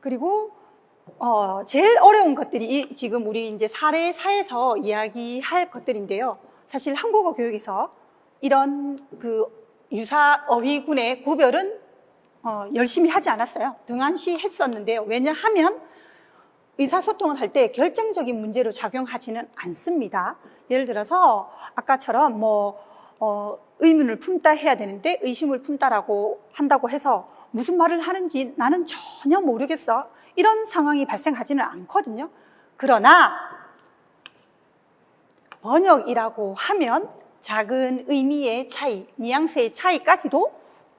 그리고 제일 어려운 것들이 지금 우리 이제 사례사에서 이야기할 것들인데요. 사실 한국어 교육에서 이런 그 유사 어휘군의 구별은 열심히 하지 않았어요. 등한시 했었는데요. 왜냐하면 의사소통을 할 때 결정적인 문제로 작용하지는 않습니다. 예를 들어서 아까처럼 의문을 품다 해야 되는데 의심을 품다라고 한다고 해서 무슨 말을 하는지 나는 전혀 모르겠어. 이런 상황이 발생하지는 않거든요. 그러나 번역이라고 하면 작은 의미의 차이, 뉘앙스의 차이까지도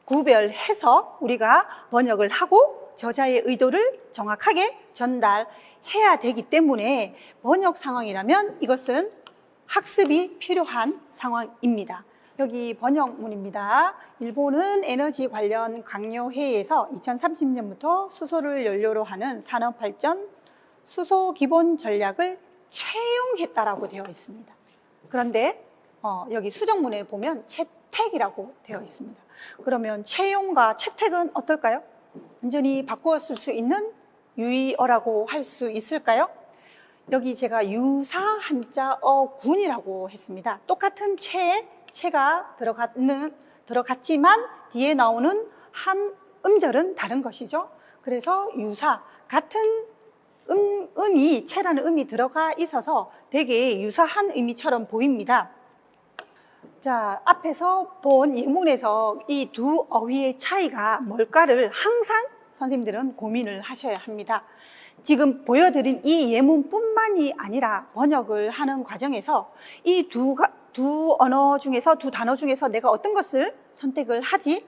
구별해서 우리가 번역을 하고 저자의 의도를 정확하게 전달해야 되기 때문에 번역 상황이라면 이것은 학습이 필요한 상황입니다. 여기 번역문입니다. 일본은 에너지 관련 강요회의에서 2030년부터 수소를 연료로 하는 산업발전 수소 기본 전략을 채용했다라고 되어 있습니다. 그런데 여기 수정문에 보면 채택이라고 되어 있습니다. 그러면 채용과 채택은 어떨까요? 완전히 바꾸어 쓸 수 있는 유의어라고 할 수 있을까요? 여기 제가 유사 한자어 군이라고 했습니다. 똑같은 채가 들어갔지만 뒤에 나오는 한 음절은 다른 것이죠. 그래서 유사, 같은 음이, 채라는 음이 들어가 있어서 되게 유사한 의미처럼 보입니다. 자, 앞에서 본 예문에서 이 두 어휘의 차이가 뭘까를 항상 선생님들은 고민을 하셔야 합니다. 지금 보여드린 이 예문뿐만이 아니라 번역을 하는 과정에서 이 두 언어 중에서, 두 단어 중에서 내가 어떤 것을 선택을 하지?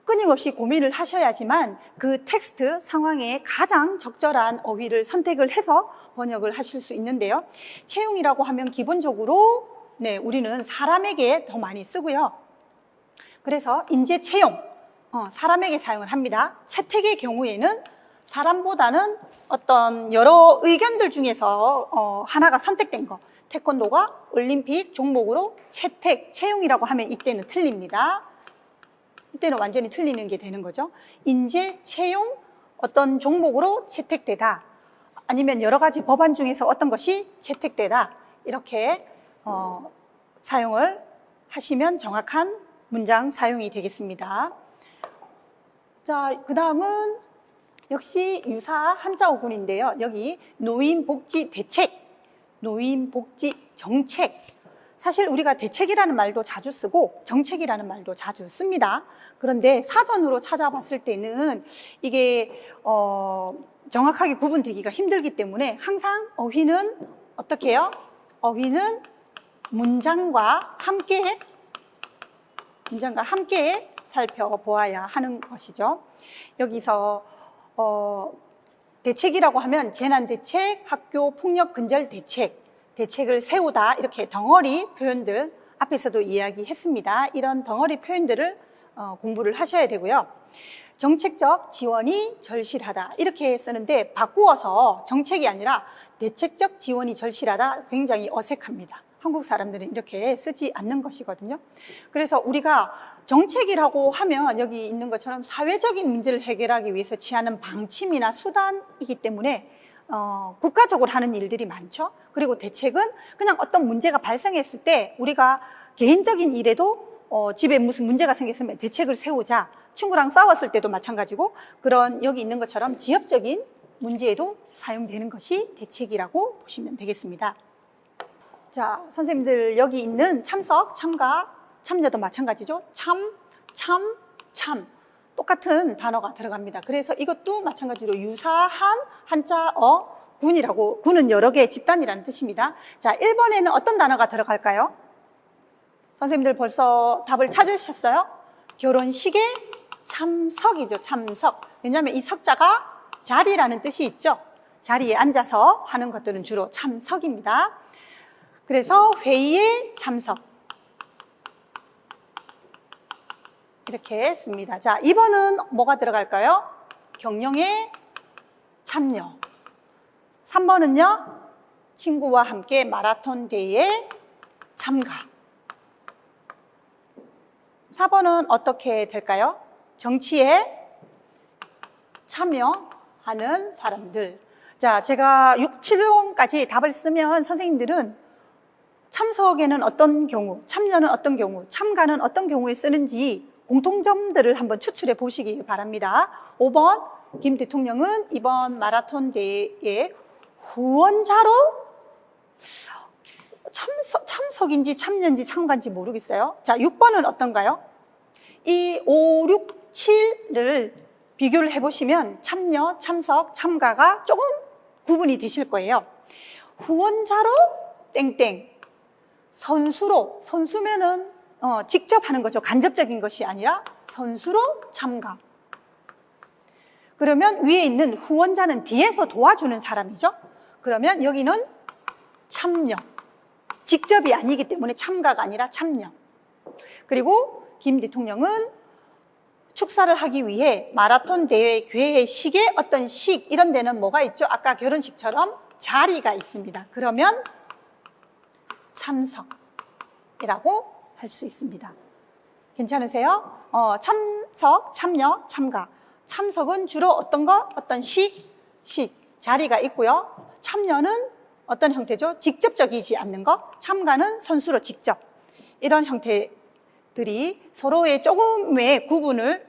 끊임없이 고민을 하셔야지만 그 텍스트 상황에 가장 적절한 어휘를 선택을 해서 번역을 하실 수 있는데요. 채용이라고 하면 기본적으로 우리는 사람에게 더 많이 쓰고요. 그래서 인재 채용, 사람에게 사용을 합니다. 채택의 경우에는 사람보다는 어떤 여러 의견들 중에서 하나가 선택된 거, 태권도가 올림픽 종목으로 채용이라고 하면 이때는 틀립니다. 이때는 완전히 틀리는 게 되는 거죠. 인재 채용, 어떤 종목으로 채택되다, 아니면 여러 가지 법안 중에서 어떤 것이 채택되다, 이렇게 사용을 하시면 정확한 문장 사용이 되겠습니다. 자, 그 다음은 역시 유사 한자어군인데요. 여기 노인복지 대책, 노인복지 정책. 사실 우리가 대책이라는 말도 자주 쓰고 정책이라는 말도 자주 씁니다. 그런데 사전으로 찾아봤을 때는 이게 정확하게 구분되기가 힘들기 때문에 항상 어휘는 어떻게 해요? 어휘는 문장과 함께 살펴보아야 하는 것이죠. 여기서 대책이라고 하면 재난대책, 학교폭력근절대책, 대책을 세우다, 이렇게 덩어리 표현들 앞에서도 이야기했습니다. 이런 덩어리 표현들을 공부를 하셔야 되고요. 정책적 지원이 절실하다, 이렇게 쓰는데 바꾸어서 정책이 아니라 대책적 지원이 절실하다, 굉장히 어색합니다. 한국 사람들은 이렇게 쓰지 않는 것이거든요. 그래서 우리가 정책이라고 하면 여기 있는 것처럼 사회적인 문제를 해결하기 위해서 취하는 방침이나 수단이기 때문에 국가적으로 하는 일들이 많죠. 그리고 대책은 그냥 어떤 문제가 발생했을 때 우리가 개인적인 일에도 집에 무슨 문제가 생겼으면 대책을 세우자, 친구랑 싸웠을 때도 마찬가지고, 그런 여기 있는 것처럼 지역적인 문제에도 사용되는 것이 대책이라고 보시면 되겠습니다. 자, 선생님들 여기 있는 참석, 참가, 참여도 마찬가지죠. 참 똑같은 단어가 들어갑니다. 그래서 이것도 마찬가지로 유사한 한자어 군이라고, 군은 여러 개의 집단이라는 뜻입니다. 자, 1번에는 어떤 단어가 들어갈까요? 선생님들 벌써 답을 찾으셨어요? 결혼식에 참석이죠. 참석. 왜냐하면 이 석자가 자리라는 뜻이 있죠. 자리에 앉아서 하는 것들은 주로 참석입니다. 그래서 회의에 참석, 이렇게 씁니다. 자, 2번은 뭐가 들어갈까요? 경영에 참여. 3번은요, 친구와 함께 마라톤 대회에 참가. 4번은 어떻게 될까요? 정치에 참여, 하는 사람들. 자, 제가 6, 7번까지 답을 쓰면 선생님들은 참석에는 어떤 경우, 참여는 어떤 경우, 참가는 어떤 경우에 쓰는지 공통점들을 한번 추출해 보시기 바랍니다. 5번, 김 대통령은 이번 마라톤 대회의 후원자로 참석인지 참여인지 참가인지 모르겠어요. 자, 6번은 어떤가요? 이 5, 6, 7을 비교를 해보시면 참여, 참석, 참가가 조금 구분이 되실 거예요. 후원자로 땡땡, 선수로, 선수면은 직접 하는 거죠. 간접적인 것이 아니라 선수로 참가. 그러면 위에 있는 후원자는 뒤에서 도와주는 사람이죠. 그러면 여기는 참여. 직접이 아니기 때문에 참가가 아니라 참여. 그리고 김 대통령은 축사를 하기 위해 마라톤 대회 개회식에 어떤 식 이런 데는 뭐가 있죠? 아까 결혼식처럼 자리가 있습니다. 그러면 참석이라고 할 수 있습니다. 괜찮으세요? 참석, 참여, 참가. 참석은 주로 어떤 거? 어떤 식, 자리가 있고요. 참여는 어떤 형태죠? 직접적이지 않는 거. 참가는 선수로 직접. 이런 형태들이 서로의 조금의 구분을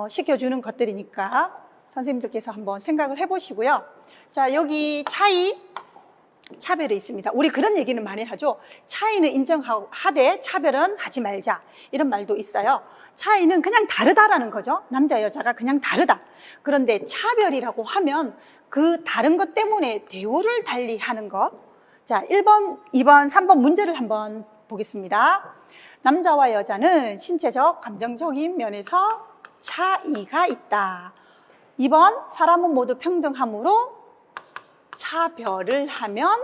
시켜주는 것들이니까 선생님들께서 한번 생각을 해보시고요. 자, 여기 차별이 있습니다. 우리 그런 얘기는 많이 하죠. 차이는 인정하되 차별은 하지 말자. 이런 말도 있어요. 차이는 그냥 다르다라는 거죠. 남자, 여자가 그냥 다르다. 그런데 차별이라고 하면 그 다른 것 때문에 대우를 달리 하는 것. 자, 1번, 2번, 3번 문제를 한번 보겠습니다. 남자와 여자는 신체적, 감정적인 면에서 차이가 있다. 2번, 사람은 모두 평등하므로 차별을 하면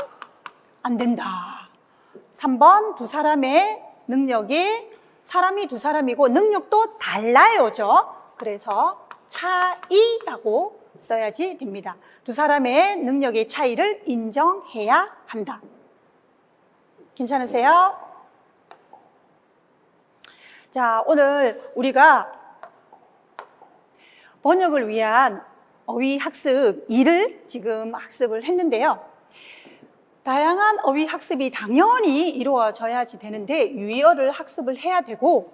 안 된다. 3번, 두 사람의 능력이 사람이 두 사람이고 능력도 달라요죠. 그래서 차이라고 써야지 됩니다. 두 사람의 능력의 차이를 인정해야 한다. 괜찮으세요? 자, 오늘 우리가 번역을 위한 어휘 학습 2를 지금 학습을 했는데요. 다양한 어휘 학습이 당연히 이루어져야지 되는데 유의어를 학습을 해야 되고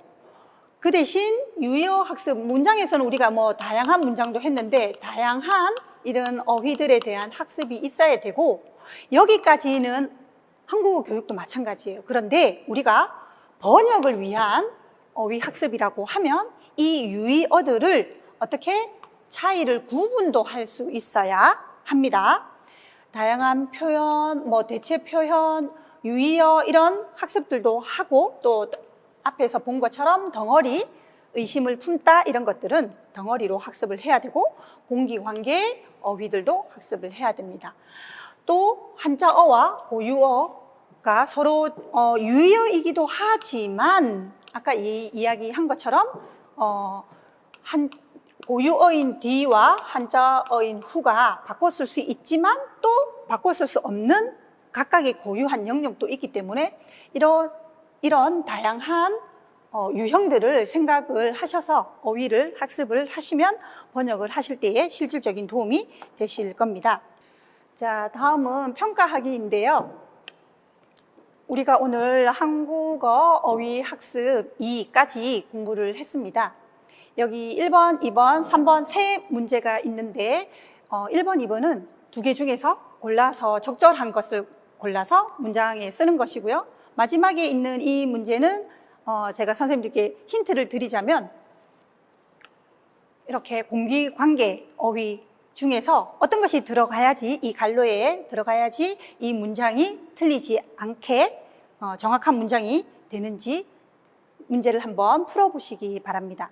그 대신 유의어 학습 문장에서는 우리가 다양한 문장도 했는데 다양한 이런 어휘들에 대한 학습이 있어야 되고 여기까지는 한국어 교육도 마찬가지예요. 그런데 우리가 번역을 위한 어휘 학습이라고 하면 이 유의어들을 어떻게 차이를 구분도 할 수 있어야 합니다. 다양한 표현, 대체 표현, 유의어 이런 학습들도 하고 또 앞에서 본 것처럼 덩어리, 의심을 품다 이런 것들은 덩어리로 학습을 해야 되고 공기관계 어휘들도 학습을 해야 됩니다. 또 한자어와 고유어가 서로 유의어이기도 하지만 아까 이야기한 것처럼 고유어인 뒤와 한자어인 후가 바꿨을 수 있지만 또 바꿨을 수 없는 각각의 고유한 영역도 있기 때문에 이런 다양한 유형들을 생각을 하셔서 어휘를 학습을 하시면 번역을 하실 때에 실질적인 도움이 되실 겁니다. 자, 다음은 평가하기인데요. 우리가 오늘 한국어 어휘 학습 2까지 공부를 했습니다. 여기 1번, 2번, 3번 세 문제가 있는데 1번, 2번은 두 개 중에서 골라서 적절한 것을 골라서 문장에 쓰는 것이고요. 마지막에 있는 이 문제는 제가 선생님들께 힌트를 드리자면 이렇게 공기관계 어휘 중에서 어떤 것이 들어가야지 이 갈로에 들어가야지 이 문장이 틀리지 않게 정확한 문장이 되는지 문제를 한번 풀어보시기 바랍니다.